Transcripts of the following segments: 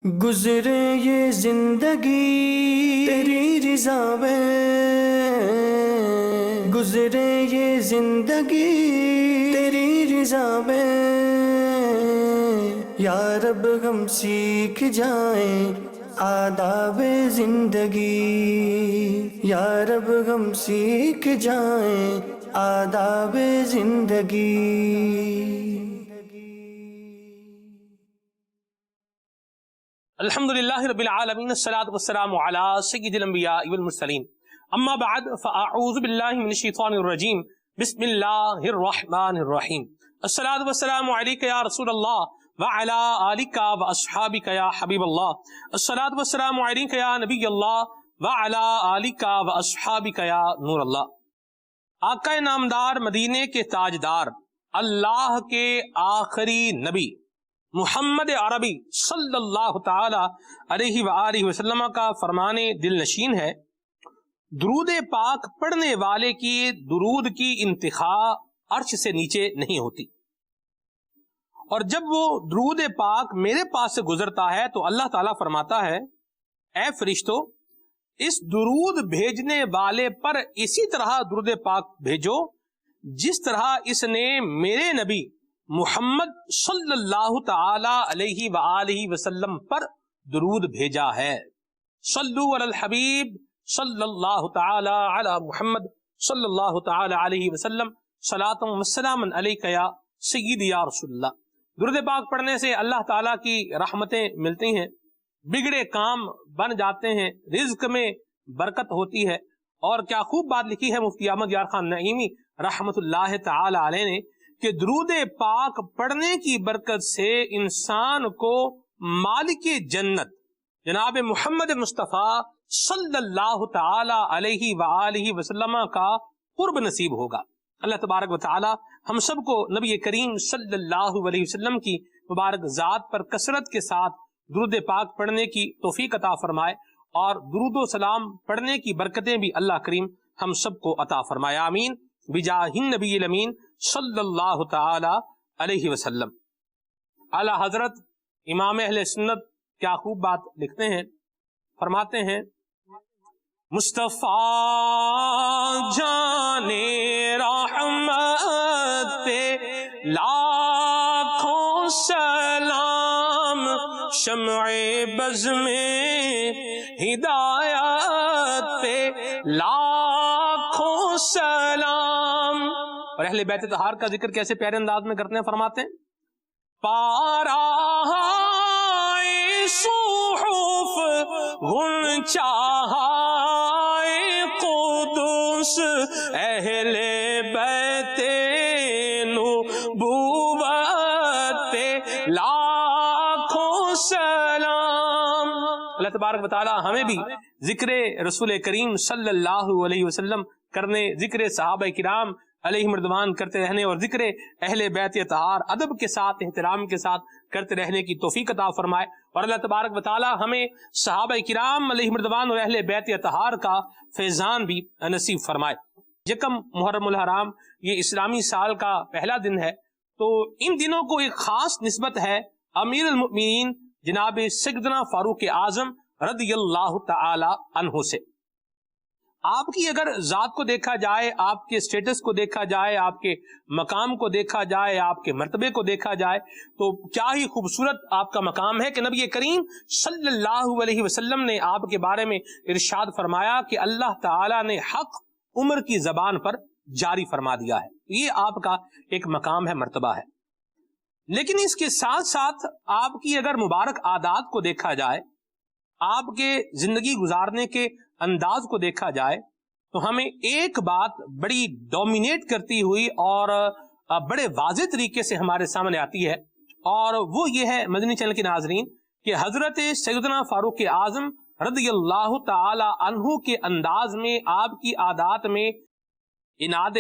گزرے یہ زندگی تیری رضا میں، گزرے یہ زندگی تیری رضا میں، یا رب ہم سیکھ جائیں آداب زندگی، یا رب ہم سیکھ جائیں آداب زندگی۔ الحمدللہ رب العالمین، الصلاۃ والسلام علی سید الانبیاء والمرسلین، اما بعد فاعوذ باللہ من الشیطان الرجیم، بسم اللہ الرحمن الرحیم۔ الصلاۃ والسلام علیک یا رسول اللہ وعلی آلک واصحابک یا حبیب اللہ، الصلاۃ والسلام علیک یا نبی اللہ وعلی آلک واصحابک یا نور اللہ۔ آقا نامدار، مدینے کے تاجدار، اللہ کے آخری نبی محمد عربی صلی اللہ تعالی علیہ وآلہ وسلم کا فرمان دل نشین ہے، درود پاک پڑھنے والے کی درود کی انتہا عرش سے نیچے نہیں ہوتی، اور جب وہ درود پاک میرے پاس سے گزرتا ہے تو اللہ تعالیٰ فرماتا ہے، اے فرشتو، اس درود بھیجنے والے پر اسی طرح درود پاک بھیجو جس طرح اس نے میرے نبی محمد صلی اللہ تعالی علیہ وآلہ وسلم پر درود بھیجا ہے۔ صلو علی الحبیب صلی اللہ تعالی علی محمد صلی اللہ تعالی علیہ وسلم، صلاۃ و سلام علیک یا سیدی یا رسول اللہ۔ درود پاک پڑھنے سے اللہ تعالیٰ کی رحمتیں ملتی ہیں، بگڑے کام بن جاتے ہیں، رزق میں برکت ہوتی ہے، اور کیا خوب بات لکھی ہے مفتی احمد یار خان نعیمی رحمت اللہ تعالی علیہ نے کہ درود پاک پڑھنے کی برکت سے انسان کو مالک جنت جناب محمد مصطفیٰ صلی اللہ تعالی علیہ وآلہ وسلم کا قرب نصیب ہوگا۔ اللہ تبارک و تعالی ہم سب کو نبی کریم صلی اللہ علیہ وسلم کی مبارک ذات پر کثرت کے ساتھ درود پاک پڑھنے کی توفیق عطا فرمائے، اور درود و سلام پڑھنے کی برکتیں بھی اللہ کریم ہم سب کو عطا فرمائے، آمین بجاہ النبی الامین صلی اللہ تعالی علیہ وسلم۔ اعلی حضرت امام اہل سنت کیا خوب بات لکھتے ہیں، فرماتے ہیں، مصطفیٰ جانے رحمت پہ لاکھوں سلام، شمع بز میں ہدایت پہ لاکھوں سلام۔ اور اہل بیت طہار کا ذکر کیسے پیارے انداز میں کرتے ہیں، فرماتے ہیں، پارا صحف غنچہ قدس اہل بیت نبوت پہ لاکھوں سلام۔ اللہ تبارک و تعالی ہمیں بھی ذکر رسول کریم صلی اللہ علیہ وسلم کرنے، ذکر صحابہ کرام علیہ مردوان کرتے رہنے، اور ذکر اہل بیت طہار ادب کے ساتھ، احترام کے ساتھ کرتے رہنے کی توفیق عطا فرمائے، اور اللہ تبارک و تعالی ہمیں صحابہ کرام علیہ مردوان اور اہل بیت طہار کا فیضان بھی نصیب فرمائے۔ یکم محرم الحرام یہ اسلامی سال کا پہلا دن ہے، تو ان دنوں کو ایک خاص نسبت ہے امیر المؤمنین جناب سیدنا فاروق اعظم رضی اللہ تعالی عنہ سے۔ آپ کی اگر ذات کو دیکھا جائے، آپ کے سٹیٹس کو دیکھا جائے، آپ کے مقام کو دیکھا جائے، آپ کے مرتبے کو دیکھا جائے، تو کیا ہی خوبصورت آپ کا مقام ہے کہ نبی کریم صلی اللہ علیہ وسلم نے آپ کے بارے میں ارشاد فرمایا کہ اللہ تعالیٰ نے حق عمر کی زبان پر جاری فرما دیا ہے۔ یہ آپ کا ایک مقام ہے، مرتبہ ہے۔ لیکن اس کے ساتھ ساتھ آپ کی اگر مبارک عادات کو دیکھا جائے، آپ کے زندگی گزارنے کے انداز کو دیکھا جائے، تو ہمیں ایک بات بڑی ڈومینیٹ کرتی ہوئی اور بڑے واضح طریقے سے ہمارے سامنے آتی ہے، اور وہ یہ ہے مدنی چینل کے ناظرین کہ حضرت سیدنا فاروق اعظم رضی اللہ تعالی عنہ کے انداز میں، آپ کی عادات میں اناد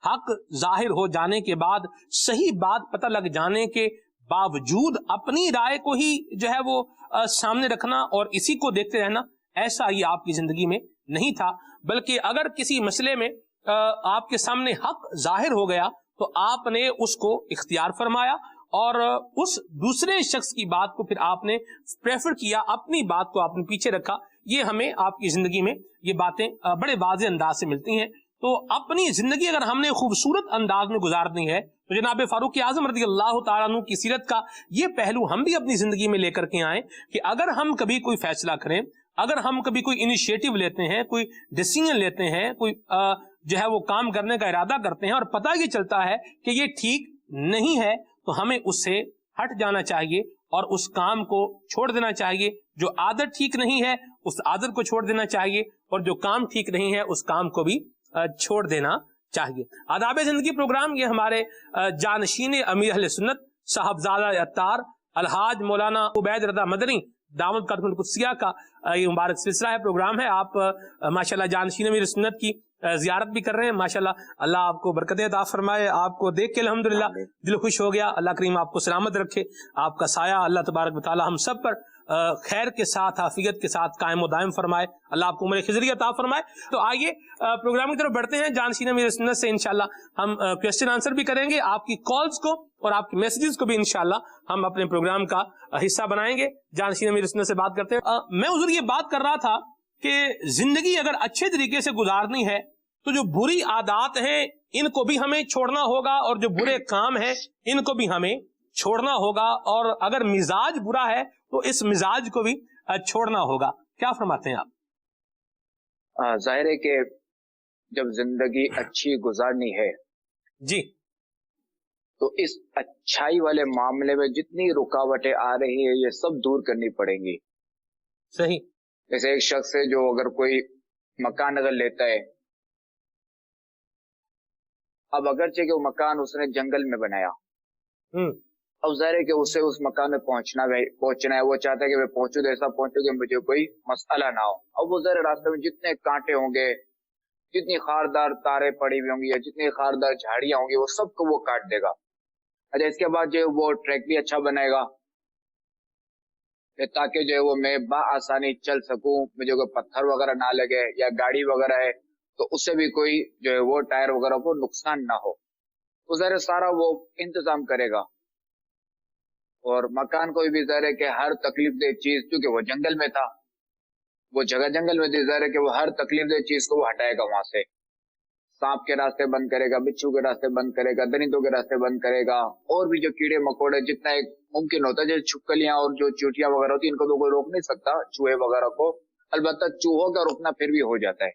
حق ظاہر ہو جانے کے بعد، صحیح بات پتہ لگ جانے کے باوجود اپنی رائے کو ہی جو ہے وہ سامنے رکھنا اور اسی کو دیکھتے رہنا، ایسا ہی آپ کی زندگی میں نہیں تھا، بلکہ اگر کسی مسئلے میں آپ کے سامنے حق ظاہر ہو گیا تو آپ نے اس کو اختیار فرمایا اور اس دوسرے شخص کی بات کو پھر آپ نے پریفر کیا، اپنی بات کو آپ نے پیچھے رکھا. یہ ہمیں آپ کی زندگی میں یہ باتیں بڑے واضح انداز سے ملتی ہیں. تو اپنی زندگی اگر ہم نے خوبصورت انداز میں گزارنی ہے تو جناب فاروق اعظم رضی اللہ تعالیٰ عنہ کی سیرت کا یہ پہلو ہم بھی اپنی زندگی میں لے کر کے آئیں کہ اگر ہم کبھی کوئی فیصلہ کریں، اگر ہم کبھی کوئی انیشیٹو لیتے ہیں، کوئی ڈیسیژن لیتے ہیں، کوئی جو ہے وہ کام کرنے کا ارادہ کرتے ہیں اور پتہ یہ چلتا ہے کہ یہ ٹھیک نہیں ہے، تو ہمیں اس سے ہٹ جانا چاہیے اور اس کام کو چھوڑ دینا چاہیے. جو عادت ٹھیک نہیں ہے اس عادت کو چھوڑ دینا چاہیے، اور جو کام ٹھیک نہیں ہے اس کام کو بھی چھوڑ دینا چاہیے. آداب زندگی پروگرام یہ ہمارے جانشین امیر اہل سنت صاحبزادہ اتار الحاج مولانا عبید رضا مدنی دعوت خاتم القدسیہ کا یہ مبارک سلسلہ ہے، پروگرام ہے. آپ ماشاءاللہ جانشین امیر سنت کی زیارت بھی کر رہے ہیں. ماشاءاللہ اللہ آپ کو برکتیں عطا فرمائے. آپ کو دیکھ کے الحمدللہ دل خوش ہو گیا. اللہ کریم آپ کو سلامت رکھے، آپ کا سایہ اللہ تبارک و تعالی ہم سب پر خیر کے ساتھ عافیت کے ساتھ قائم و دائم فرمائے. اللہ آپ کو عمر خضری عطا فرمائے. تو آئیے پروگرام کی طرف بڑھتے ہیں. جانشین امیر سنت سے انشاءاللہ ہم کوسچن آنسر بھی کریں گے. آپ کی کالز کو اور آپ کے میسیجز کو بھی انشاءاللہ ہم اپنے پروگرام کا حصہ بنائیں گے. جانشین امیر سنت سے بات کرتے ہیں. میں حضور یہ بات کر رہا تھا کہ زندگی اگر اچھے طریقے سے گزارنی ہے تو جو بری عادات ہیں ان کو بھی ہمیں چھوڑنا ہوگا، اور جو برے کام ہیں ان کو بھی ہمیں چھوڑنا ہوگا، اور اگر مزاج برا ہے تو اس مزاج کو بھی چھوڑنا ہوگا. کیا فرماتے ہیں آپ؟ ظاہر ہے کہ جب زندگی اچھی گزارنی ہے جی تو اس اچھائی والے معاملے میں جتنی رکاوٹیں آ رہی ہیں یہ سب دور کرنی پڑیں گی. صحیح. جیسے ایک شخص ہے جو اگر کوئی مکان اگر لیتا ہے، اب اگرچہ کہ وہ مکان اس نے جنگل میں بنایا، اب ظاہر ہے کہ اسے اس مکان میں پہنچنا ہے، وہ چاہتا ہے کہ میں پہنچوں تو ایسا پہنچوں کہ مجھے کوئی مسئلہ نہ ہو. اب وہ ظاہر راستے میں جتنے کانٹے ہوں گے، جتنی خاردار تاریں پڑی ہوئی ہوں گی یا جتنی خاردار جھاڑیاں ہوں گی، وہ سب کو وہ کاٹ دے گا. اچھا اس کے بعد جو ہے وہ ٹریک بھی اچھا بنائے گا تاکہ جو ہے وہ میں بآسانی چل سکوں، مجھے کوئی پتھر وغیرہ نہ لگے، یا گاڑی وغیرہ ہے تو اس سے بھی کوئی جو ہے وہ ٹائر وغیرہ کو نقصان نہ ہو. تو ظاہر سارا وہ انتظام کرے گا. اور مکان کو بھی ظاہر ہے کہ ہر تکلیف دہ چیز، کیونکہ وہ جنگل میں تھا، وہ جگہ جنگل میں تھی، ظاہر ہے کہ وہ ہر تکلیف دہ چیز کو وہ ہٹائے گا وہاں سے. سانپ کے راستے بند کرے گا، بچھو کے راستے بند کرے گا، درندوں کے راستے بند کرے گا، اور بھی جو کیڑے مکوڑے جتنا ایک ممکن ہوتا ہے، جیسے چھپکلیاں اور جو چیونٹیاں وغیرہ ہوتی ہیں ان کو تو کوئی روک نہیں سکتا، چوہے وغیرہ کو، البتہ چوہوں کا روکنا پھر بھی ہو جاتا ہے.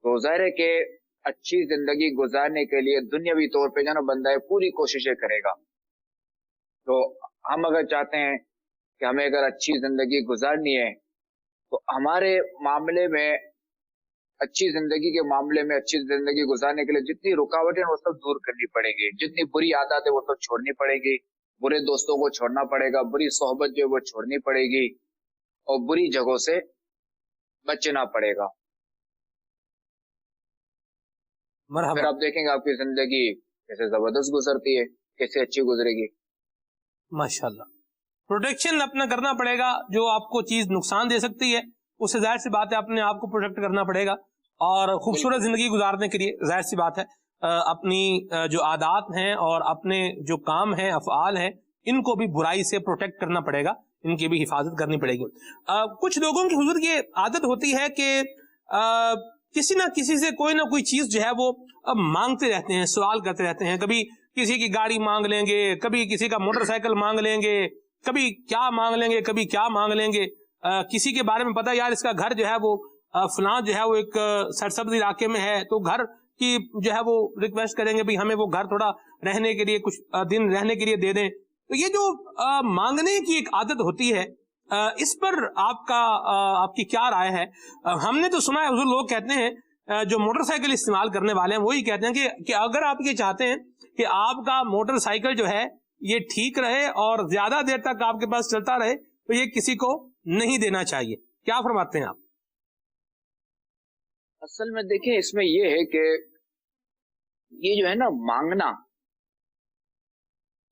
تو ظاہر ہے کہ اچھی زندگی گزارنے کے لیے دنیاوی طور پہ جو نا بندہ پوری کوششیں کرے گا. تو ہم اگر چاہتے ہیں کہ ہمیں اگر اچھی زندگی گزارنی ہے تو ہمارے معاملے میں، اچھی زندگی کے معاملے میں، اچھی زندگی گزارنے کے لیے جتنی رکاوٹیں وہ سب دور کرنی پڑے گی، جتنی بری عادات ہے وہ سب چھوڑنی پڑے گی، برے دوستوں کو چھوڑنا پڑے گا، بری صحبت جو ہے وہ چھوڑنی پڑے گی، اور بری جگہوں سے بچنا پڑے گا. مرحبا. پھر آپ دیکھیں گے آپ کی زندگی کیسے زبردست گزرتی ہے، کیسے اچھی گزرے گی. ماشاءاللہ. پروٹیکشن اپنا کرنا پڑے گا. جو آپ کو چیز نقصان دے سکتی ہے اس سے ظاہر سی بات ہے اپنے آپ کو پروٹیکٹ کرنا پڑے گا. اور خوبصورت زندگی گزارنے کے لیے ظاہر سی بات ہے اپنی جو عادات ہیں اور اپنے جو کام ہیں، افعال ہیں، ان کو بھی برائی سے پروٹیکٹ کرنا پڑے گا، ان کی بھی حفاظت کرنی پڑے گی. کچھ لوگوں کی حضور یہ عادت ہوتی ہے کہ کسی نہ کسی سے کوئی نہ کوئی چیز جو ہے وہ مانگتے رہتے ہیں، سوال کرتے رہتے ہیں. کبھی کسی کی گاڑی مانگ لیں گے، کبھی کسی کا موٹر سائیکل مانگ لیں گے، کبھی کیا مانگ لیں گے، کبھی کیا مانگ لیں گے. کسی کے بارے میں پتا یار اس کا گھر جو ہے وہ فلاں جو ہے وہ ایک سرسبز علاقے میں ہے، تو گھر کی جو ہے وہ ریکویسٹ کریں گے بھی ہمیں وہ گھر تھوڑا رہنے کے لیے، کچھ دن رہنے کے لیے دے دیں. تو یہ جو مانگنے کی ایک عادت ہوتی ہے، اس پر آپ کی کیا رائے ہے؟ ہم نے تو سنا ہے حضور لوگ کہتے ہیں جو موٹر سائیکل استعمال کرنے والے ہیں وہی کہتے ہیں کہ اگر آپ یہ چاہتے ہیں کہ آپ کا موٹر سائیکل جو ہے یہ ٹھیک رہے اور زیادہ دیر تک آپ کے پاس چلتا رہے تو یہ کسی کو نہیں دینا چاہیے. کیا فرماتے ہیں آپ؟ اصل میں دیکھیں اس میں یہ ہے کہ یہ جو ہے نا مانگنا،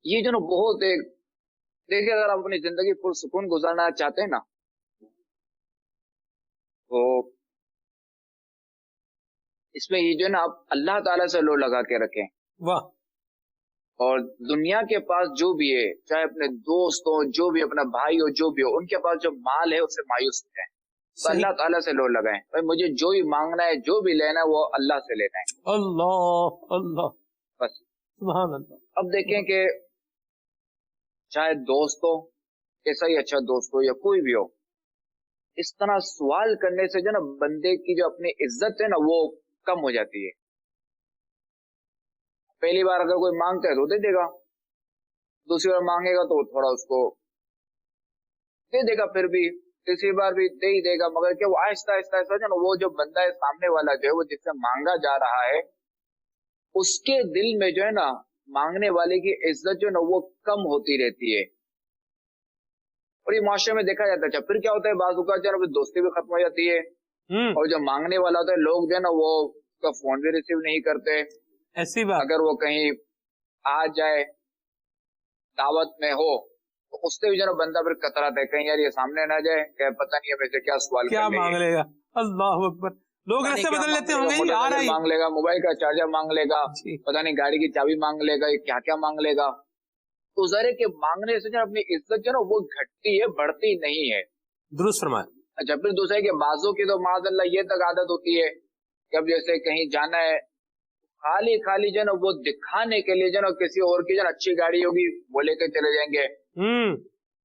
یہ جو نا بہت ایک، دیکھیں اگر آپ اپنی زندگی پرسکون گزارنا چاہتے ہیں نا تو اس میں یہ جو ہے نا آپ اللہ تعالیٰ سے لو لگا کے رکھیں. واہ. اور دنیا کے پاس جو بھی ہے، چاہے اپنے دوست ہو، جو بھی اپنا بھائی ہو، جو بھی ہو، ان کے پاس جو مال ہے اس سے مایوس ہیں، تو اللہ تعالیٰ سے لو لگائیں، بھائی مجھے جو ہی مانگنا ہے، جو بھی لینا ہے وہ اللہ سے لینا ہے، اللہ اللہ بس۔ سبحان اللہ۔ اب دیکھیں کہ چاہے دوست ہو، کیسا ہی اچھا دوست ہو یا کوئی بھی ہو، اس طرح سوال کرنے سے جو نا بندے کی جو اپنی عزت ہے نا وہ کم ہو جاتی ہے۔ پہلی بار اگر کوئی مانگتا ہے تو دے دے گا، دوسری بار مانگے گا تو تھوڑا اس کو دے دے گا، پھر بھی تیسری بار بھی دے ہی دے گا، مگر کہ وہ آہستہ آہستہ آہستہ جو نا وہ جو بندہ ہے سامنے والا جو ہے وہ جس سے مانگا جا رہا ہے اس کے دل میں جو ہے نا مانگنے والے کی عزت جو ہے نا وہ کم ہوتی رہتی ہے، اور یہ معاشرے میں دیکھا جاتا ہے۔ پھر کیا ہوتا ہے، بعض اوقات جو ہے نا دوستی بھی ختم ہو جاتی ہے، اور جو مانگنے والا ہوتا ہے لوگ جو ہے نا وہ اس کا فون بھی ریسیو نہیں کرتے، ایسی بات، اگر وہ کہیں آ جائے دعوت میں ہو تو اس سے بھی جو ہے نا بندہ پھر کتراتا ہے، کہیں یار یہ سامنے نہ جائے کہ پتہ نہیں اب سے کیا سوال کیا کر لیں مانگ گے، لے گا۔ اللہ اکبر، لوگ ایسے بدل لیتے ہوں گے، موٹر آ رہا سائیکل ہے مانگ لے گا، موبائل کا چارجر مانگ لے گا، جی، پتہ نہیں گاڑی کی چابی مانگ لے گا، یہ کیا کیا مانگ لے گا، تو ظاہر ہے کہ مانگنے سے جو ہے اپنی عزت جو ہے نا وہ گھٹتی ہے، بڑھتی نہیں ہے۔ درست فرمایا۔ اچھا، پھر دوسرا ہے کہ بازوں کی تو معاذ اللہ یہ تک عادت ہوتی ہے کہ اب جیسے کہیں جانا ہے، خالی خالی جو ہے نا وہ دکھانے کے لیے جو ہے نا کسی اور کی جو ہے نا اچھی گاڑی ہوگی وہ لے کے چلے جائیں گے،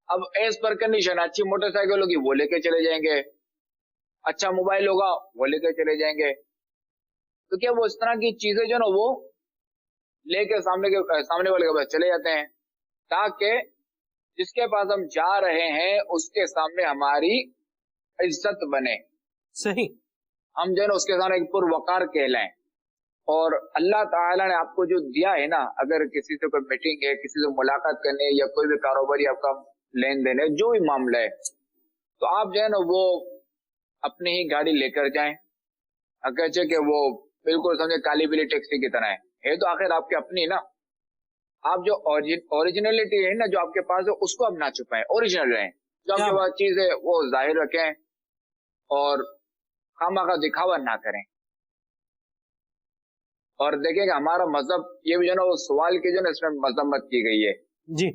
اب ایز پر کنڈیشن اچھی موٹر سائیکل ہوگی وہ لے کے چلے جائیں گے، اچھا موبائل ہوگا وہ لے کے چلے جائیں گے، تو کیا وہ اس طرح کی چیزیں جو ہے نا وہ لے کے سامنے والے کے پاس چلے جاتے ہیں تاکہ جس کے پاس ہم جا رہے ہیں اس کے سامنے ہماری عزت بنے، صحیح، ہم جو ہے نا اس کے سامنے ایک پروقار کہلائیں۔ اور اللہ تعالیٰ نے آپ کو جو دیا ہے نا، اگر کسی سے کوئی میٹنگ ہے، کسی سے ملاقات کرنے یا کوئی بھی کاروباری آپ کا لین دین ہے، جو بھی معاملہ ہے، تو آپ جو ہے نا وہ اپنی ہی گاڑی لے کر جائیں، اگرچہ کہ وہ بالکل سمجھے کالی پیلی ٹیکسی کی طرح ہے تو آخر آپ کی اپنی نا، آپ جو اوریجنلٹی ہے نا جو آپ کے پاس ہے اس کو اب نہ چھپائیں، اوریجنل رہیں، جو آپ کے پاس چیز ہے وہ ظاہر رکھیں اور خامخواہ دکھاوا نہ کریں۔ اور دیکھیں کہ ہمارا مذہب یہ بھی جو ہے نا وہ سوال کی جو ہے نا اس میں مذمت کی گئی ہے۔ جی،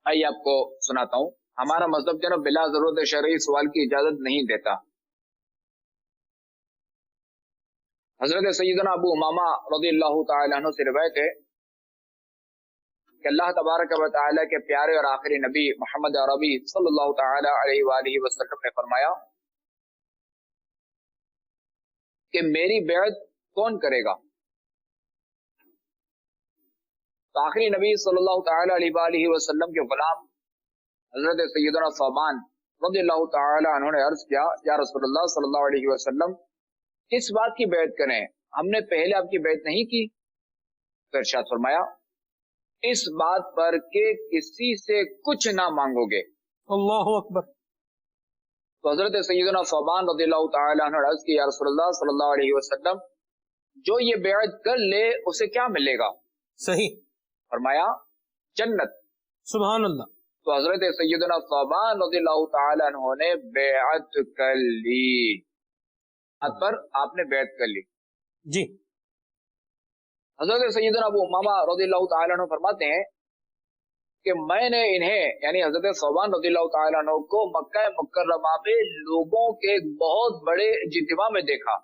آئیے آپ کو سناتا ہوں، ہمارا مذہب جو ہے نا بلا ضرورت شرعی سوال کی اجازت نہیں دیتا۔ حضرت سیدنا ابو امامہ رضی اللہ تعالی عنہ سے روایت ہے کہ اللہ تبارک و تعالی کے پیارے اور آخری نبی محمد عربی صلی اللہ تعالی علیہ وآلہ وسلم نے فرمایا کہ میری بیعت کون کرے گا؟ تو آخری نبی صلی اللہ تعالی علیہ وآلہ وسلم کے غلام حضرت سیدنا ثوبان رضی اللہ تعالی عنہ نے عرض کیا، یا رسول اللہ صلی اللہ علیہ وسلم کس بات کی بیعت کریں؟ ہم نے پہلے آپ کی بیعت نہیں کی؟ تو ارشاد فرمایا اس بات پر کہ کسی سے کچھ نہ مانگو گے۔ اللہ اکبر۔ تو حضرت سیدنا ثوبان رضی اللہ تعالی عنہ نے عرض کی، یا رسول اللہ صلی اللہ علیہ وسلم جو یہ بیعت کر لے اسے کیا ملے گا؟ صحیح، فرمایا جنت۔ سبحان اللہ۔ تو حضرت سیدنا ثوبان رضی اللہ تعالی عنہ نے بیعت کر لی، پر آپ نے بیعت کر لی۔ جی، حضرت سیدنا ابو امامہ رضی اللہ تعالی عنہ فرماتے ہیں کہ میں نے انہیں یعنی حضرت ثوبان رضی اللہ تعالی عنہ کو مکہ مکرمہ میں لوگوں کے ایک بہت بڑے اجتماع میں دیکھا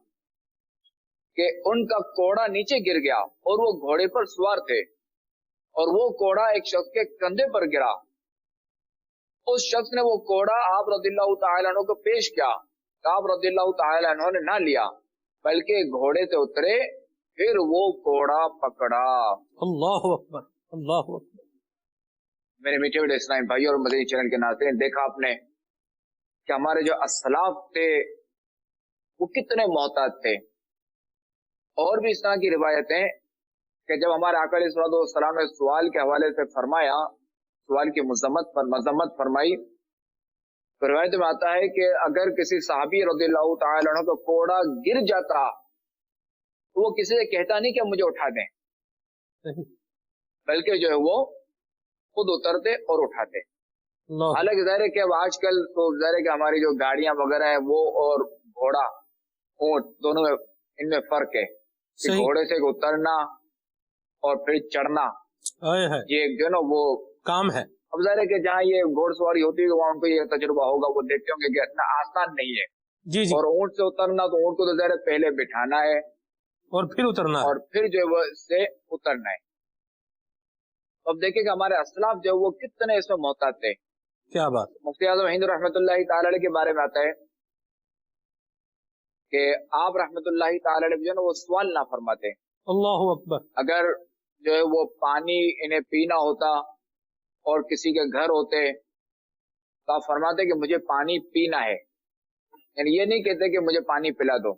کہ ان کا کوڑا نیچے گر گیا اور وہ گھوڑے پر سوار تھے، اور وہ کوڑا ایک شخص کے کندھے پر گرا، اس شخص نے وہ کوڑا آپ رضی اللہ تعالی عنہ کو پیش کیا، آپ رضی اللہ تعالی عنہ نے نہ لیا بلکہ گھوڑے سے اترے، پھر وہ کوڑا پکڑا۔ اللہ اکبر، اللہ اکبر۔ میرے میٹھے میٹھے اسلام بھائی اور مدنی چینل کے ناظرین، دیکھا آپ نے کہ ہمارے جو اسلاف تھے وہ کتنے محتاط تھے، اور بھی اس طرح کی روایتیں کہ جب ہمارے آقا علیہ الصلوۃ والسلام نے سوال کے حوالے سے فرمایا، سوال کی مذمت فرمائی، تو روایت میں آتا ہے کہ اگر کسی صحابی رضی اللہ تعالی عنہ کا کوڑا گر جاتا تو وہ کسی سے کہتا نہیں کہ مجھے اٹھا دیں، بلکہ جو ہے وہ خود اترتے اور اٹھاتے۔ حالانکہ ظاہر ہے کہ اب آج کل تو ظاہر ہے کہ ہماری جو گاڑیاں وغیرہ ہیں وہ اور گھوڑا اونٹ دونوں میں ان میں فرق ہے کہ گھوڑے سے اترنا اور پھر چڑھنا یہ ایک جو ہے نا وہ کام ہے. اب ظاہر ہے کہ جہاں یہ گھوڑ سواری ہوتی ہے وہاں ان کو یہ تجربہ ہوگا, وہ دیکھتے ہوں گے کہ اتنا آسان نہیں ہے. جی جی. اور اونٹ سے اترنا تو اونٹ کو تو ظاہر پہلے بٹھانا ہے اور پھر اترنا ہے. اور پھر جو ہے وہ اس سے اترنا ہے. اب دیکھیں کہ ہمارے اسلاف جو ہے وہ کتنے اس میں محتاط تھے. کیا بات. مفتی اعظم ہند رحمۃ اللہ تعالی علیہ کے بارے میں آتا ہے کہ آپ رحمۃ اللہ تعالی علیہ جو ہے نا وہ سوال نہ فرماتے. اللہ اکبر. اگر جو ہے وہ پانی انہیں پینا ہوتا اور کسی کے گھر ہوتے تو آپ فرماتے کہ مجھے پانی پینا ہے, یعنی یہ نہیں کہتے کہ مجھے پانی پلا دو.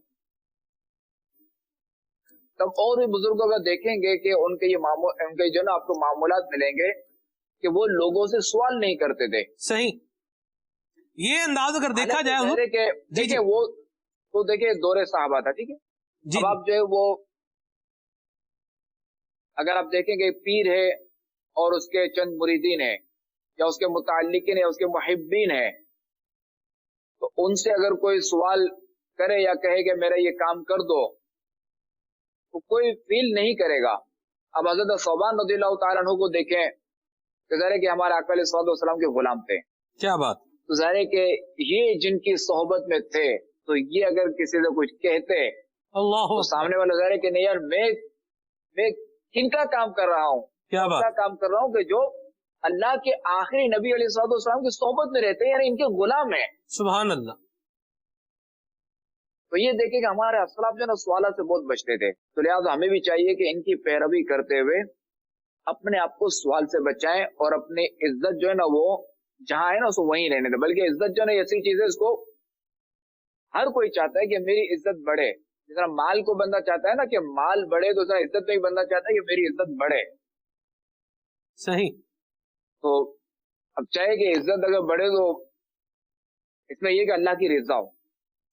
تب اور بھی بزرگوں کا دیکھیں گے کہ ان کے جو نا آپ کو معمولات ملیں گے کہ وہ لوگوں سے سوال نہیں کرتے تھے. صحیح. یہ انداز اگر دیکھا جائے حضور, کہ دیکھیں وہ تو دیکھیں دور صحابہ تھا, ٹھیک ہے. جی اب آپ جو ہے وہ اگر آپ دیکھیں گے پیر ہے اور اس کے چند مریدین ہیں یا اس کے متعلقین ہیں, اس کے محبین ہیں, تو ان سے اگر کوئی سوال کرے یا کہے کہ میرا یہ کام کر دو تو کوئی فیل نہیں کرے گا. اب حضرت ثوبان رضی اللہ تعالیٰ عنہ کو دیکھیں کہ ظاہر ہے کہ ہمارے آقا علیہ الصلوۃ والسلام کے غلام تھے. کیا بات. تو ظاہر ہے کہ یہ جن کی صحبت میں تھے تو یہ اگر کسی سے کچھ کہتے اللہ تو سامنے والا ظاہر ہے کہ نہیں یار میں کن کا کام کر رہا ہوں, کیا بات. کام کر رہا ہوں کہ جو اللہ کے آخری نبی علیہ الصلوۃ والسلام کی صحبت میں رہتے ہیں, یعنی ان کے غلام ہیں. سبحان اللہ. تو یہ دیکھیں کہ ہمارے اسلاف جو نا سوالات سے بہت بچتے تھے, تو لہٰذا ہمیں بھی چاہیے کہ ان کی پیروی کرتے ہوئے اپنے آپ کو سوال سے بچائیں اور اپنی عزت جو ہے نا وہ جہاں ہے نا اس کو وہیں رہنے دیں. بلکہ عزت جو ہے نا ایسی چیز ہے, اس کو ہر کوئی چاہتا ہے کہ میری عزت بڑھے. جس طرح مال کو بندہ چاہتا ہے نا کہ مال بڑھے, تو اس طرح عزت میں بندہ چاہتا ہے کہ میری عزت بڑھے. صحیح. تو اب چاہے کہ عزت اگر بڑھے تو اس میں یہ کہ اللہ کی رضا ہو,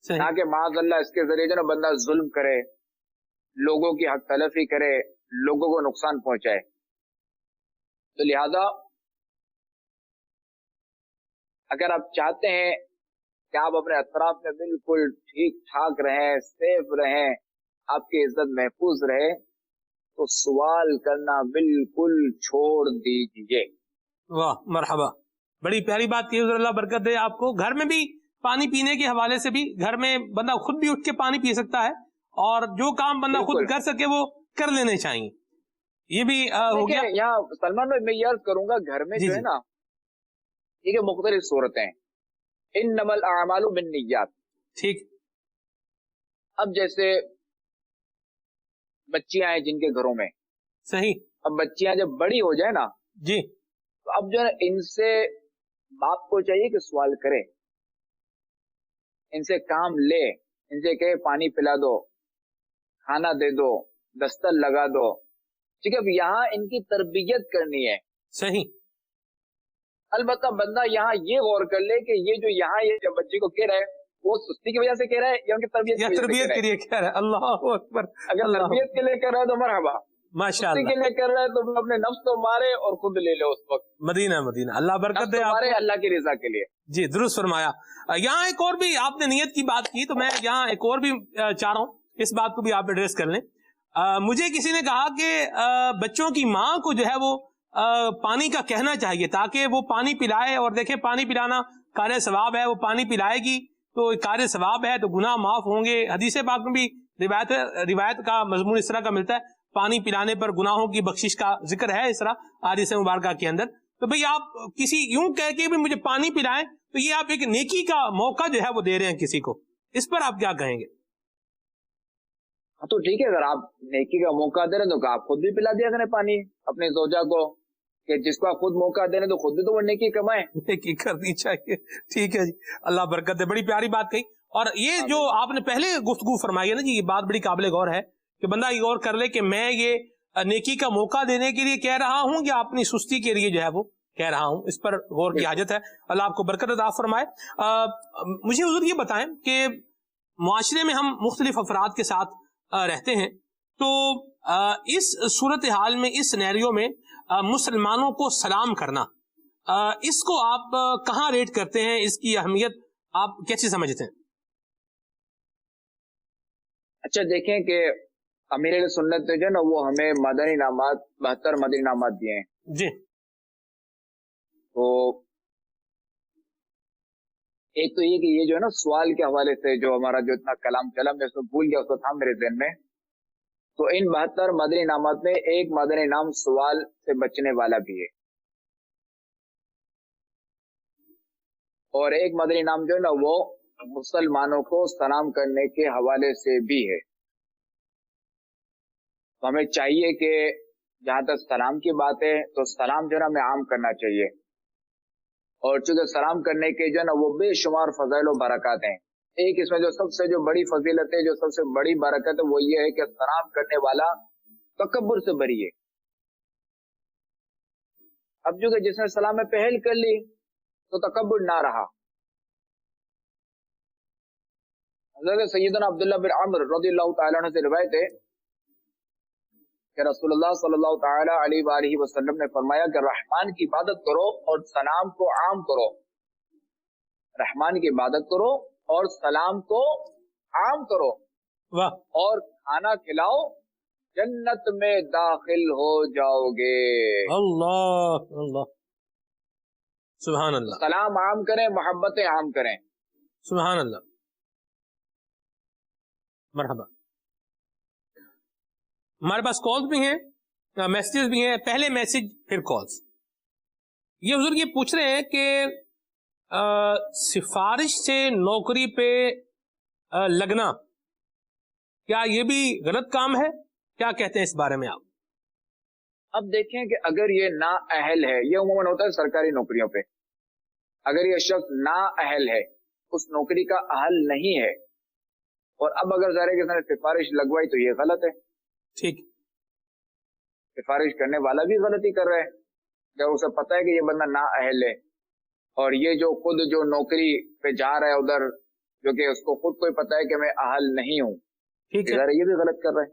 نہ کہ معاذ اللہ اس کے ذریعے جو نا بندہ ظلم کرے, لوگوں کی حق تلفی کرے, لوگوں کو نقصان پہنچائے. تو لہذا اگر آپ چاہتے ہیں کہ آپ اپنے اطراف میں بالکل ٹھیک ٹھاک رہیں, سیف رہیں, آپ کی عزت محفوظ رہے, تو سوال کرنا بالکل چھوڑ دیجیے. واہ مرحبا, بڑی پیاری بات کی حضور, اللہ برکت دے آپ کو. گھر میں بھی پانی پینے کے حوالے سے بھی گھر میں بندہ خود بھی اٹھ کے پانی پی سکتا ہے, اور جو کام بندہ خود کر سکے وہ کر لینے چاہیے. یہ بھی ہو گیا. یہاں سلمان بھائی میں یہ عرض کروں گا, گھر میں جو ہے نا یہ مختلف صورتیں, انما الاعمال بالنیات. ٹھیک. اب جیسے بچیاں ہیں جن کے گھروں میں, صحیح, اب بچیاں جب بڑی ہو جائے نا, جی, تو اب جو ہے ان سے باپ کو چاہیے کہ سوال کرے, ان سے کام لے, ان سے کہے پانی پلا دو, کھانا دے دو, دستر لگا دو. ٹھیک ہے, اب یہاں ان کی تربیت کرنی ہے. صحیح. البتہ بندہ یہاں یہ غور کر لے کہ یہ جو یہاں یہ بچے کو کہہ رہا ہے وہ سستی کی وجہ سے کہہ رہا ہے یا ان کی تربیت کے لیے کہہ رہا ہے. اللہ اکبر. اگر تربیت کے لیے کہہ رہا ہے تو مرحبا, ماشاء اللہ کے لیے کر رہا ہے تو اپنے نفس کو مارے اور خود لے لے اس وقت. مدینہ مدینہ, اللہ برکت دے آپ کو. اللہ کی رضا کے لیے. جی درست فرمایا. یہاں ایک اور بھی آپ نے نیت کی بات کی, تو میں یہاں ایک اور بھی چاہ رہا ہوں اس بات کو بھی آپ ایڈریس کر لیں. مجھے کسی نے کہا کہ بچوں کی ماں کو جو ہے وہ پانی کا کہنا چاہیے تاکہ وہ پانی پلائے, اور دیکھیں پانی پلانا کار ثواب ہے, وہ پانی پلائے گی تو کار ثواب ہے, تو گناہ معاف ہوں گے. حدیث پاک میں بھی روایت کا مضمون اس طرح کا ملتا ہے, پانی پلانے پر گناہوں کی بخشش کا ذکر ہے اس طرح حدیث مبارکہ کے اندر. تو بھئی آپ کسی یوں کہہ کے بھی مجھے پانی پلائیں, تو یہ آپ ایک نیکی کا موقع جو ہے وہ دے رہے ہیں کسی کو, اس پر آپ کیا کہیں گے؟ تو ٹھیک ہے, اگر آپ نیکی کا موقع دے رہے ہیں تو آپ خود بھی پلا دیا کریں پانی اپنے زوجہ کو, کہ جس کو آپ خود موقع دے رہے ہیں تو خود بھی تو وہ نیکی کمائیں, نیکی کرنی چاہیے. ٹھیک ہے جی, اللہ برکت دے, بڑی پیاری بات کہی. اور یہ جو آپ نے پہلے گفتگو فرمائی ہے نا جی, یہ بات بڑی قابل غور ہے کہ بندہ یہ غور کر لے کہ میں یہ نیکی کا موقع دینے کے لیے کہہ رہا ہوں یا اپنی سستی کے لیے جو ہے وہ کہہ رہا ہوں. اس پر غور کی حاجت ہے. اللہ آپ کو برکت عطا فرمائے. مجھے حضور یہ بتائیں کہ معاشرے میں ہم مختلف افراد کے ساتھ رہتے ہیں, تو اس صورتحال میں, اس سینیریو میں مسلمانوں کو سلام کرنا, اس کو آپ کہاں ریٹ کرتے ہیں, اس کی اہمیت آپ کیسی سمجھتے ہیں؟ اچھا دیکھیں کہ امیر علیہ سنت نے جو ہے نا وہ ہمیں مدنی انعامات 72 مدنی انعامات دیے ہیں. جی تو ایک تو یہ کہ یہ جو ہے نا سوال کے حوالے سے جو ہمارا جو اتنا کلام چلا میں اس کو بھول گیا، اس کو تھا میرے ذہن میں. تو ان 72 مدنی انعامات میں ایک مدنی انعام سوال سے بچنے والا بھی ہے، اور ایک مدنی انعام جو ہے نا وہ مسلمانوں کو سلام کرنے کے حوالے سے بھی ہے. تو ہمیں چاہیے کہ جہاں تک سلام کی بات ہے تو سلام جو ہے نا ہمیں عام کرنا چاہیے، اور چونکہ سلام کرنے کے جو ہے نا وہ بے شمار فضائل و برکات ہیں. ایک اس میں جو سب سے جو بڑی فضیلت ہے، جو سب سے بڑی برکت ہے، وہ یہ ہے کہ سلام کرنے والا تکبر سے بری ہے. اب جو کہ جس نے سلام میں پہل کر لی تو تکبر نہ رہا. حضرت سیدنا عبداللہ بن عمر رضی اللہ تعالیٰ عنہ سے روایت ہے کہ رسول اللہ صلی اللہ تعالیٰ علیہ وآلہ وسلم نے فرمایا کہ رحمان کی عبادت کرو اور سلام کو عام کرو. رحمان کی عبادت کرو اور سلام کو عام کرو. واہ. اور کھانا کھلاؤ، جنت میں داخل ہو جاؤ گے. اللہ اللہ سبحان اللہ. سلام عام کریں، محبتیں عام کریں. سبحان اللہ. مرحبا. ہمارے پاس کالز بھی ہیں، میسیجز بھی ہیں. پہلے میسج پھر کالز. یہ حضور یہ پوچھ رہے ہیں کہ سفارش سے نوکری پہ لگنا کیا یہ بھی غلط کام ہے؟ کیا کہتے ہیں اس بارے میں آپ؟ اب دیکھیں کہ اگر یہ نااہل ہے، یہ عموماً ہوتا ہے سرکاری نوکریوں پہ، اگر یہ شخص نااہل ہے، اس نوکری کا اہل نہیں ہے، اور اب اگر ظاہر ہے کہ اس نے سفارش لگوائی تو یہ غلط ہے. ٹھیک. سفارش کرنے والا بھی غلطی کر رہا ہے جب اسے پتا ہے کہ یہ بندہ نااہل ہے، اور یہ جو خود جو نوکری پہ جا رہا ہے ادھر، جو کہ اس کو خود کو پتا ہے کہ میں اہل نہیں ہوں، ٹھیک ہے. یہ بھی غلط کر رہا ہے.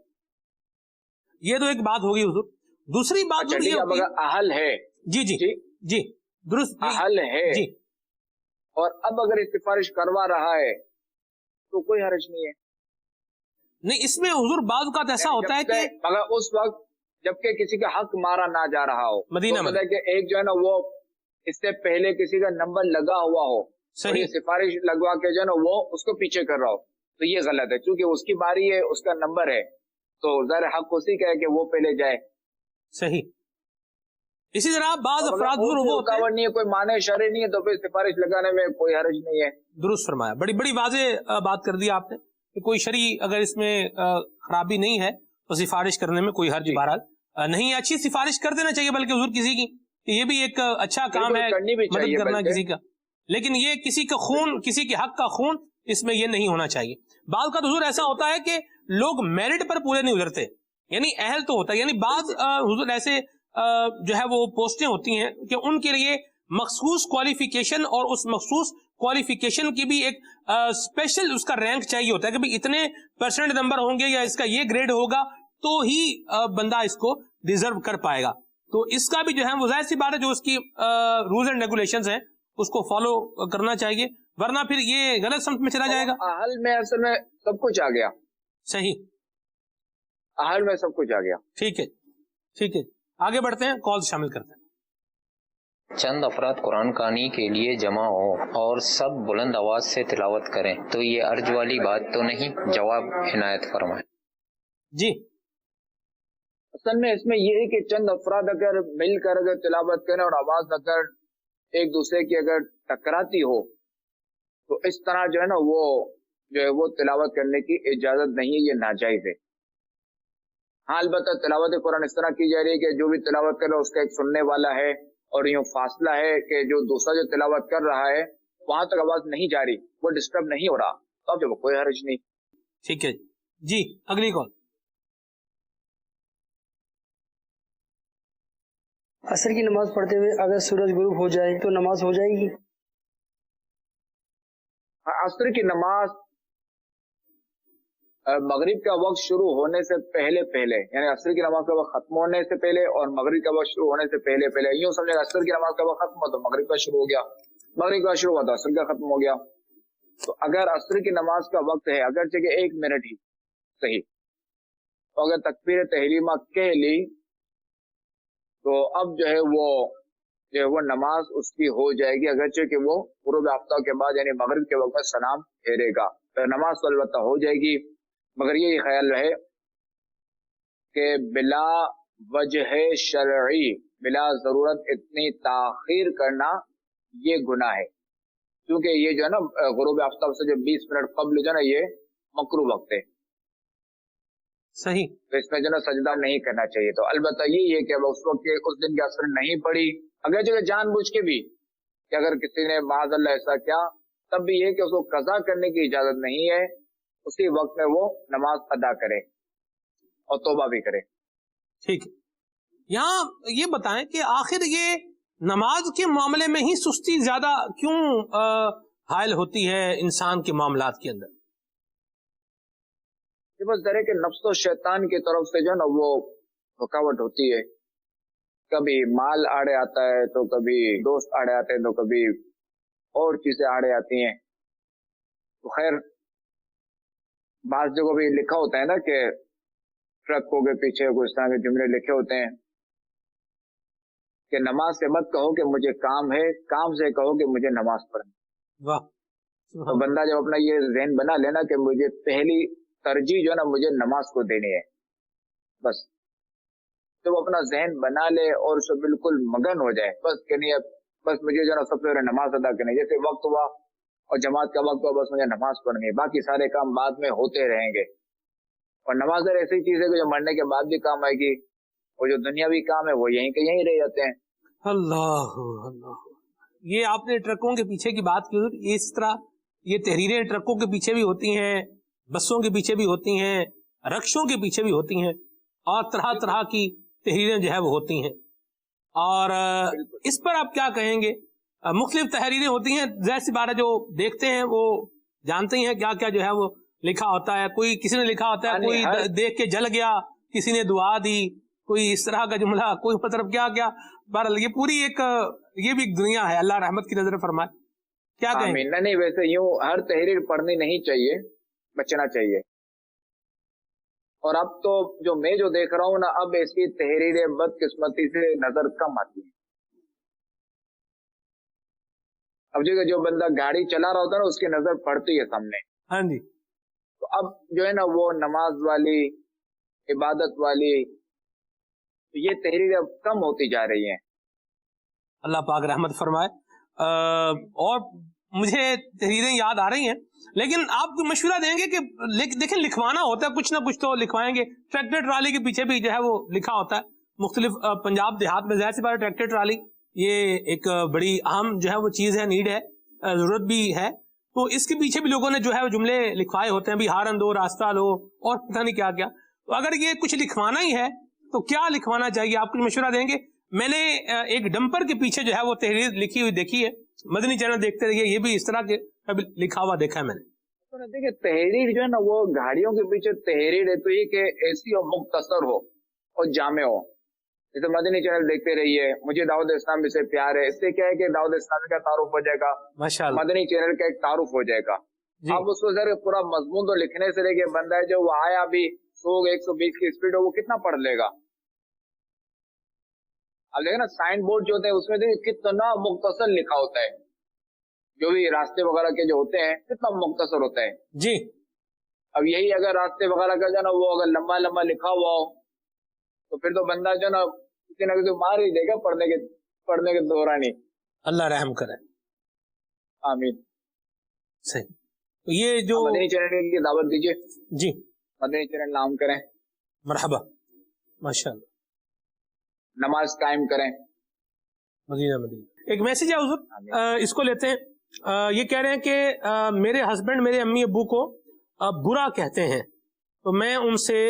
یہ تو ایک بات ہوگی حضور. دوسری بات اچھا ٹھیک ہے، اب اگر اہل ہے، جی جی جی درست اہل ہے جی، اور اب اگر سفارش کروا رہا ہے تو کوئی حرج نہیں ہے. نہیں، اس میں حضور بعض اوقات ایسا ہوتا ہے کہ مگر اس وقت جبکہ کسی کا حق مارا نہ جا رہا ہو، مدینہ میں کہ ایک جو ہے نا وہ اس سے پہلے کسی کا نمبر لگا ہوا ہو، صحیح، سفارش لگوا کے جو ہے نا وہ اس کو پیچھے کر رہا ہو، تو یہ غلط ہے. چونکہ اس کی باری ہے، اس کا نمبر ہے، تو ظاہر حق اسی کا ہے کہ وہ پہلے جائے. صحیح. اسی طرح بعض افراد رکاوٹ نہیں ہے، کوئی معنی شرعی نہیں ہے، تو پھر سفارش لگانے میں کوئی حرج نہیں ہے. درست فرمایا. بڑی بڑی واضح بات کر دی آپ نے کہ کوئی شرعی اگر اس میں خرابی نہیں ہے تو سفارش کرنے میں کوئی حرج بہرحال نہیں ہے. اچھی سفارش کر دینا چاہیے بلکہ حضور کسی کی، کہ یہ بھی ایک اچھا کام ہے، مدد کرنا کسی کا، لیکن یہ کسی کا خون، کسی کے حق کا خون اس میں یہ نہیں ہونا چاہیے. بعض کا حضور ایسا ہوتا ہے کہ لوگ میرٹ پر پورے نہیں اترتے، یعنی اہل تو ہوتا ہے، یعنی بعض حضور ایسے جو ہے وہ پوسٹیں ہوتی ہیں کہ ان کے لیے مخصوص کوالیفیکیشن اور اس مخصوص کوالیفیکیشن کی بھی ایک اسپیشل اس کا رینک چاہیے ہوتا ہے کہ بھی اتنے پرسنٹ نمبر ہوں گے یا اس کا یہ گریڈ ہوگا تو ہی بندہ اس کو ڈیزرو کر پائے گا. تو اس کا بھی جو ہے وہ ظاہر سی بات ہے، جو اس کی رولز اینڈ ریگولیشنز ہیں اس کو فالو کرنا چاہیے، ورنہ پھر یہ غلط سمت میں چلا جائے گا. اہل میں اصل میں سب کچھ آ گیا. صحیح، اہل میں سب کچھ آ گیا. ٹھیک ہے ٹھیک ہے. آگے بڑھتے ہیں، کال شامل کرتے ہیں. چند افراد قرآن خوانی کے لیے جمع ہوں اور سب بلند آواز سے تلاوت کریں تو یہ عرج والی بات تو نہیں؟ جواب عنایت فرمائیں. جی، اصل میں اس میں یہ ہے کہ چند افراد اگر مل کر اگر تلاوت کریں اور آواز اگر ایک دوسرے کی اگر ٹکراتی ہو تو اس طرح جو ہے نا وہ جو ہے وہ تلاوت کرنے کی اجازت نہیں ہے، یہ ناجائز ہے. ہاں البتہ تلاوت قرآن اس طرح کی جا رہی ہے کہ جو بھی تلاوت کر رہا ہے اس کا ایک سننے والا ہے، اور یوں فاصلہ ہے کہ جو دوسرا جو تلاوت کر رہا ہے وہاں تک آواز نہیں جا رہی، وہ ڈسٹرب نہیں ہو رہا، تو اب جو کوئی حرج نہیں. ٹھیک ہے جی. اگلی کال. عصر کی نماز پڑھتے ہوئے اگر سورج غروب ہو جائے تو نماز ہو جائے گی؟ عصر کی نماز مغرب کا وقت شروع ہونے سے پہلے یعنی عصر کی نماز کا وقت ختم ہونے سے پہلے اور مغرب کا وقت شروع ہونے سے پہلے یوں سمجھے عصر کی نماز کا وقت ختم ہوا تو مغرب کا شروع ہو گیا، مغرب کا شروع ہوا تو عصر کا ختم ہو گیا. تو اگر عصر کی نماز کا وقت ہے اگرچہ کہ 1 منٹ ہی صحیح، تو اگر تکبیر تحریمہ کہہ لی تو اب جو ہے وہ نماز اس کی ہو جائے گی، اگرچہ کہ وہ غروب آفتاب کے بعد یعنی مغرب کے وقت میں سلام پھیرے گا، تو نماز تو البتہ ہو جائے گی، مگر یہ خیال رہے کہ بلا وجہ شرعی، بلا ضرورت اتنی تاخیر کرنا یہ گناہ ہے، کیونکہ یہ جو ہے نا غروب آفتاب سے جو 20 منٹ قبل جو ہے نا یہ مکروہ وقت ہے، صحیح. تو اس میں جو ہے نا سجدہ نہیں کرنا چاہیے. تو البتہ یہ ہے کہ اب اس وقت اس دن کی اثر نہیں پڑی، اگر جو جان بوجھ کے بھی کہ اگر کسی نے معاذ اللہ ایسا کیا تب بھی یہ کہ اس کو قضا کرنے کی اجازت نہیں ہے، اسی وقت میں وہ نماز ادا کرے اور توبہ بھی کرے. ٹھیک ہے. یہاں یہ بتائیں کہ آخر یہ نماز کے معاملے میں ہی سستی زیادہ کیوں حائل ہوتی ہے انسان کے معاملات کے اندر؟ یہ بس ذرا کہ نفس و شیطان کی طرف سے جو ہے نا وہ رکاوٹ ہوتی ہے، کبھی مال آڑے آتا ہے تو کبھی دوست آڑے آتے ہیں تو کبھی اور چیزیں آڑے آتی ہیں. تو خیر بعض جگہوں پہ لکھا ہوتا ہے نا کہ ٹرکوں کے پیچھے کچھ طرح کے جملے لکھے ہوتے ہیں کہ نماز سے مت کہو کہ مجھے کام ہے، کام سے کہو کہ مجھے نماز پڑھنی. واہ. تو بندہ جب اپنا یہ ذہن بنا لینا کہ مجھے پہلی ترجیح جو ہے نا مجھے نماز کو دینی ہے، بس جب اپنا ذہن بنا لے اور اس سے بالکل مگن ہو جائے بس کہ نہیں بس مجھے جو ہے نا سب سے پہلے نماز ادا کرنی ہے، جیسے وقت ہوا اور جماعت کا وقت ہوا بس مجھے نماز پڑھنی ہے، باقی سارے کام بعد میں ہوتے رہیں گے. اور نماز ایسی چیز ہے کہ جو مرنے کے بعد بھی کام آئے گی، اور جو دنیاوی کام ہے وہ یہیں کے یہیں رہ جاتے ہیں. اللہ اللہ. یہ آپ نے ٹرکوں کے پیچھے کی بات کی، اس طرح یہ تحریریں ٹرکوں کے پیچھے بھی ہوتی ہیں، بسوں کے پیچھے بھی ہوتی ہیں، رکشوں کے پیچھے بھی ہوتی ہیں، اور طرح طرح کی تحریریں جو ہے وہ ہوتی ہیں. اور اس پر آپ کیا کہیں گے؟ مختلف تحریریں ہوتی ہیں، ظاہر سی بات ہے جو دیکھتے ہیں وہ جانتے ہیں کیا کیا جو ہے وہ لکھا ہوتا ہے. کوئی کسی نے لکھا ہوتا ہے، کوئی دیکھ کے جل گیا، کسی نے دعا دی، کوئی اس طرح کا جملہ، کوئی مطلب کیا کیا. بہرحال یہ پوری یہ بھی ایک دنیا ہے، اللہ رحمت کی نظر فرمائے. کیا کہیں؟ نہیں ویسے یوں ہر تحریر پڑھنی نہیں چاہیے، بچنا چاہیے. اور اب تو جو میں دیکھ رہا ہوں نا، اب ایسی تحریریں بدقسمتی سے نظر کم آتی ہیں. اب جو بندہ گاڑی چلا رہا ہوتا ہے نا اس کی نظر پڑتی ہے سامنے. ہاں جی. تو اب جو ہے نا وہ نماز والی، عبادت والی، یہ تحریریں اب کم ہوتی جا رہی ہیں. اللہ پاک رحمت فرمائے. اور مجھے تحریریں یاد آ رہی ہیں، لیکن آپ کو مشورہ دیں گے کہ دیکھیں لکھوانا ہوتا ہے، کچھ نہ کچھ تو لکھوائیں گے. ٹریکٹر ٹرالی کے پیچھے بھی جو ہے وہ لکھا ہوتا ہے، مختلف پنجاب دیہات میں ظاہر سی بات ہے ٹریکٹر ٹرالی یہ ایک بڑی اہم جو ہے وہ چیز ہے، نیڈ ہے، ضرورت بھی ہے. تو اس کے پیچھے بھی لوگوں نے جو ہے وہ جملے لکھوائے ہوتے ہیں، بھی ہارن دو، راستہ لو، اور پتہ نہیں کیا کیا. تو اگر یہ کچھ لکھوانا ہی ہے تو کیا لکھوانا چاہیے؟ آپ کچھ مشورہ دیں گے؟ میں نے ایک ڈمپر کے پیچھے جو ہے وہ تحریر لکھی ہوئی دیکھی ہے، مدنی چینل دیکھتے رہیے، یہ بھی اس طرح کے لکھا ہوا دیکھا ہے میں نے. دیکھیں تحریر جو ہے نا وہ گاڑیوں کے پیچھے تحریر ہے تو یہ کہ ایسی اور مختصر ہو اور جامع ہو. جیسے مدنی چینل دیکھتے رہیے، مجھے دعوت اسلامی سے پیار ہے، اس سے کیا ہے کہ دعوت اسلامی کا تعارف ہو جائے گا، ماشاءاللہ مدنی چینل کا ایک تعارف ہو جائے گا. اب اس کو ذرا پورا مضمون تو لکھنے سے لے کے بندہ ہے جو وہ آیا بھی 100-120 کی اسپیڈ ہو وہ کتنا پڑھ لے گا. اب دیکھیں نا سائن بورڈ جو ہوتے ہیں اس میں دیکھیں کتنا مختصر لکھا ہوتا ہے، جو بھی راستے وغیرہ کے جو ہوتے ہیں کتنا مختصر ہوتا ہے. جی. اب یہی اگر راستے وغیرہ کا جو ہے نا وہ اگر لمبا لمبا لکھا ہوا ہو تو پھر تو بندہ جو ہے نا کسی نہ کسی مار ہی دے گا پڑھنے کے دوران ہی. اللہ رحم کرے. آمین. صحیح. تو یہ جو مدنی چینل کی دعوت دیجیے. جی. مدنی چینل نام کریں. مرحبا. ماشاءاللہ. نماز قائم کریں. مدینہ. ایک میسج ہے حضور، اس کو لیتے ہیں. یہ کہہ رہے ہیں کہ میرے ہسبینڈ میرے امی ابو کو برا کہتے ہیں تو میں ان سے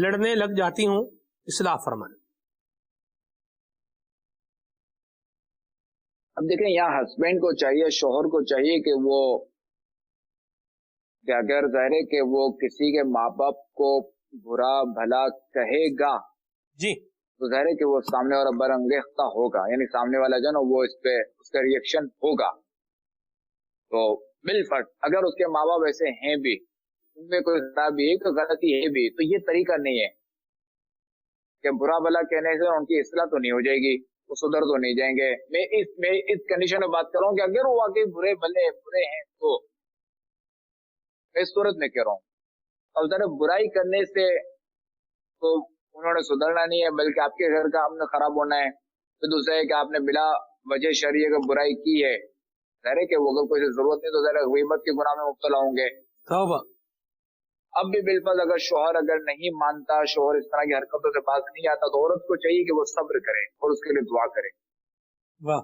لڑنے لگ جاتی ہوں، اصلاح فرمائیں. اب دیکھیں یہاں ہسبینڈ کو چاہیے، شوہر کو چاہیے کہ وہ کہ اگر ظاہر ہے کہ وہ کسی کے ماں باپ کو برا بھلا کہے گا جی تو ظاہر ہے کہ وہ سامنے والا برانگیختہ ہوگا، یعنی سامنے والا جو نا وہ اس پہ اس کا ریئیکشن ہوگا. تو بالفرض اگر اس کے ماں باپ ایسے ہیں بھی، ان میں کوئی خرابی ہے، کوئی غلطی ہے بھی، تو یہ طریقہ نہیں ہے. کہ برا بلا کہنے سے ان کی اصلاح تو نہیں ہو جائے گی, وہ سدھر تو نہیں جائیں گے. میں اس کنڈیشن میں بات کر رہا ہوں کہ اگر وہ واقعی برے ہیں تو میں اس صورت میں کہہ رہا ہوں. اب ذرا برائی کرنے سے تو انہوں نے سدھرنا نہیں ہے, بلکہ آپ کے گھر کا امن خراب ہونا ہے. پھر دوسرا ہے کہ آپ نے بلا وجہ شرعیہ کا برائی کی ہے, ظاہر ہے کہ وہ اگر کوئی ضرورت نہیں تو ذرا غیبت کے گناہ میں مبتلا ہوں گے. توبہ. اب بھی بالفرض اگر شوہر اگر نہیں مانتا, شوہر اس طرح کی حرکتوں سے باز نہیں آتا, تو عورت کو چاہیے کہ وہ صبر کرے اور اس کے لیے دعا کرے. واہ.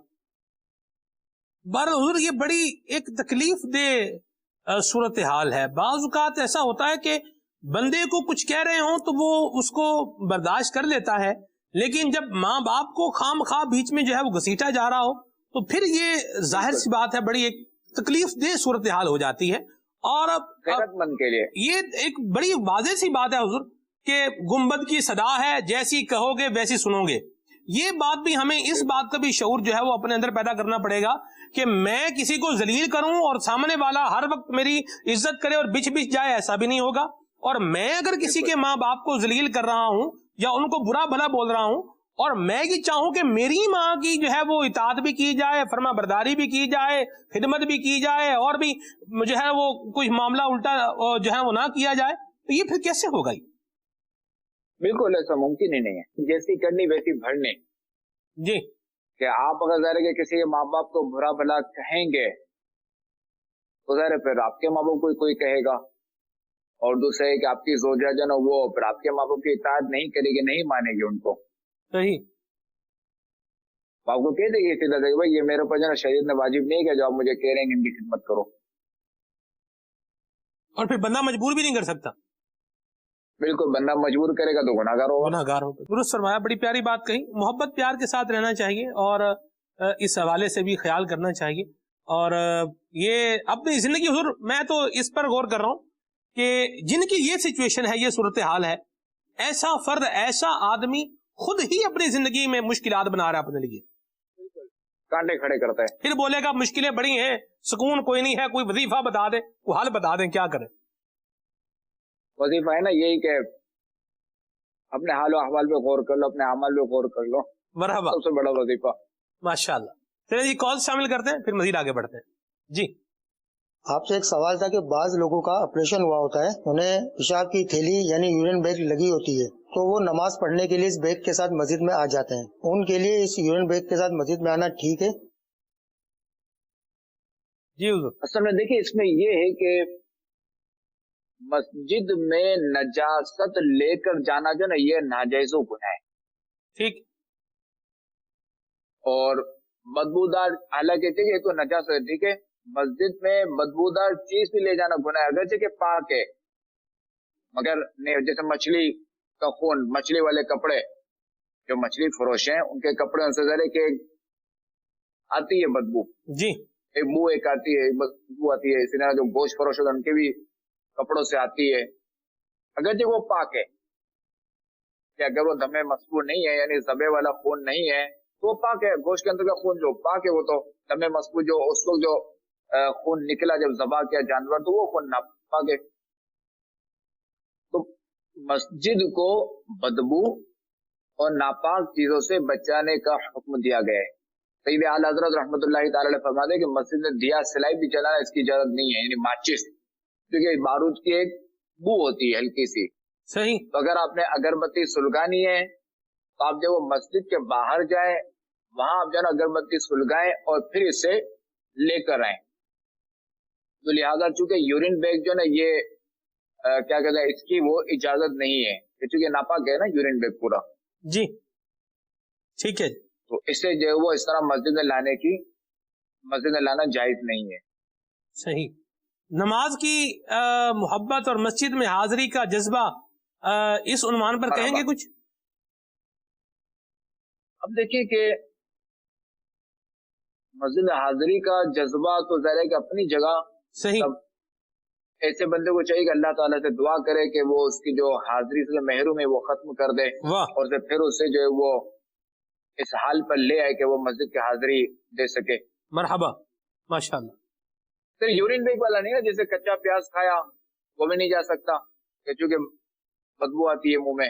بہر حضور یہ بڑی ایک تکلیف دہ صورتحال ہے. بعض اوقات ایسا ہوتا ہے کہ بندے کو کچھ کہہ رہے ہوں تو وہ اس کو برداشت کر لیتا ہے, لیکن جب ماں باپ کو خام خواہ بیچ میں جو ہے وہ گھسیٹا جا رہا ہو تو پھر یہ ظاہر سی بات ہے بڑی ایک تکلیف دہ صورتحال ہو جاتی ہے. اور غیرت مند کے لیے یہ ایک بڑی واضح سی بات ہے حضور کہ گنبد کی صدا ہے, جیسی کہو گے ویسی سنو گے. یہ بات بھی ہمیں اس بات کا بھی شعور جو ہے وہ اپنے اندر پیدا کرنا پڑے گا کہ میں کسی کو ذلیل کروں اور سامنے والا ہر وقت میری عزت کرے اور بچ جائے, ایسا بھی نہیں ہوگا. اور میں اگر کسی کے ماں باپ کو ذلیل کر رہا ہوں یا ان کو برا بھلا بول رہا ہوں اور میں یہ چاہوں کہ میری ماں کی جو ہے وہ اطاعت بھی کی جائے, فرما برداری بھی کی جائے, خدمت بھی کی جائے, اور بھی جو ہے وہ کوئی معاملہ الٹا جو ہے وہ نہ کیا جائے, تو یہ پھر کیسے ہوگا؟ بالکل ایسا ممکن ہی نہیں ہے. جیسی کرنی ویسی بھرنی. جی. کہ آپ اگر ظاہر ہے کہ کسی ماں باپ کو برا بھلا کہیں گے تو ظاہر ہے پھر آپ کے ماں باپ کو کوئی کہے گا, اور دوسرا ہے کہ آپ کی زوجہ جو نا وہ پھر آپ کے ماں باپ کی اطاعت نہیں کرے گی, نہیں مانے گی ان کو. صحیح. آپ کو کہہ دے گی سیدھا کہ بھائی یہ میرے اوپر جو ہے شریعت نے واجب نہیں کہ جو آپ مجھے کہہ رہے ہیں کہ ان کی خدمت کرو. اور پھر بندہ مجبور بھی نہیں کر سکتا. بالکل, بندہ مجبور کرے گا تو گناہگار ہوگا. گناہگار ہوگا. درست فرمایا, بڑی پیاری بات کہی. محبت پیار کے ساتھ رہنا چاہیے اور اس حوالے سے بھی خیال کرنا چاہیے. اور یہ اپنی زندگی حضور میں تو اس پر غور کر رہا ہوں کہ جن کی یہ سچویشن ہے, یہ صورتحال ہے, ایسا فرد, ایسا آدمی خود ہی اپنی زندگی میں مشکلات بنا رہا ہے اپنے لیے, کانٹے کھڑے کرتا ہے. پھر بولے گا مشکلیں بڑی ہیں, سکون کوئی نہیں ہے, کوئی وظیفہ بتا دے, کوئی حل بتا دیں, کیا کریں. وظیفہ ہے نا یہی کہ اپنے حال و احوال پہ غور کر لو, اپنے اعمال پہ غور کر لو. مرحبا. سب سے بڑا وظیفہ. ماشاءاللہ. چلیں جی, کال شامل کرتے ہیں, پھر مزید آگے بڑھتے ہیں. جی. آپ سے ایک سوال تھا کہ بعض لوگوں کا آپریشن ہوا ہوتا ہے, انہیں پیشاب کی تھیلی یعنی یورین بیگ لگی ہوتی ہے, تو وہ نماز پڑھنے کے لیے اس بیگ کے ساتھ مسجد میں آ جاتے ہیں. ان کے لیے اس یورین بیگ کے ساتھ مسجد میں آنا ٹھیک ہے؟ جی حضور. اصل میں دیکھیے اس میں یہ ہے کہ مسجد میں نجاست لے کر جانا جو نا یہ ناجائز و گناہ ہے. ٹھیک. اور بدبودار, حالانکہ یہ تو نجاست ہے, ٹھیک ہے, مسجد میں بدبودار چیز بھی لے جانا گناہ ہے, اگرچہ کہ پاک ہے, مگر جیسے مچھلی کا خون, مچھلی والے کپڑے, جو مچھلی فروش ہیں ان کے کپڑے ان سے ذرا کہ آتی ہے بدبو. جی. ایک بو ایک آتی ہے, بدبو آتی ہے. اسی طرح جو گوشت فروش ہوتے ہیں ان کے بھی کپڑوں سے آتی ہے, اگرچہ وہ پاک ہے. کہ اگر وہ دم مسکور نہیں ہے یعنی ذبح والا خون نہیں ہے تو وہ پاک ہے. گوشت کے اندر کا خون جو پاک ہے وہ تو دم مسکور جو اس کو جو خون نکلا جب ذبح کیا جانور تو وہ خون ناپاک ہے. تو مسجد کو بدبو اور ناپاک چیزوں سے بچانے کا حکم دیا گیا ہے. سید اعلیٰ حضرت رحمۃ اللہ تعالی علیہ فرماتے ہیں کہ مسجد میں دیا سلائی بھی جلانا اس کی اجازت نہیں ہے, یعنی ماچس, کیونکہ بارود کی ایک بو ہوتی ہے ہلکی سی. صحیح. تو اگر آپ نے اگربتی سلگانی ہے تو آپ جب وہ مسجد کے باہر جائیں وہاں آپ جو ہے نا اگربتی سلگائیں اور پھر اسے لے کر آئیں. تو لہٰذا چونکہ یورین بیگ جو ہے نا یہ کیا کہتے ہیں, اس کی وہ اجازت نہیں ہے چونکہ ناپاک ہے نا یورین بیگ پورا. جی ٹھیک ہے. تو اس سے جو ہے وہ اس طرح مسجد میں لانا جائز نہیں ہے. صحیح. نماز کی محبت اور مسجد میں حاضری کا جذبہ, اس عنوان پر کہیں گے کچھ؟ اب دیکھیے کہ مسجد حاضری کا جذبہ تو ظاہر ہے کہ اپنی جگہ صحیح. ایسے بندے کو چاہیے کہ اللہ تعالیٰ سے دعا کرے کہ وہ اس کی جو حاضری سے محروم ہے وہ ختم کر دے, اور پھر اسے جو ہے وہ اس حال پر لے آئے کہ وہ مسجد کی حاضری دے سکے. مرحبا. ماشاءاللہ. صرف یورین بیگ والا نہیں ہے, جیسے کچا پیاز کھایا وہ بھی نہیں جا سکتا کہ چونکہ بدبو آتی ہے منہ میں,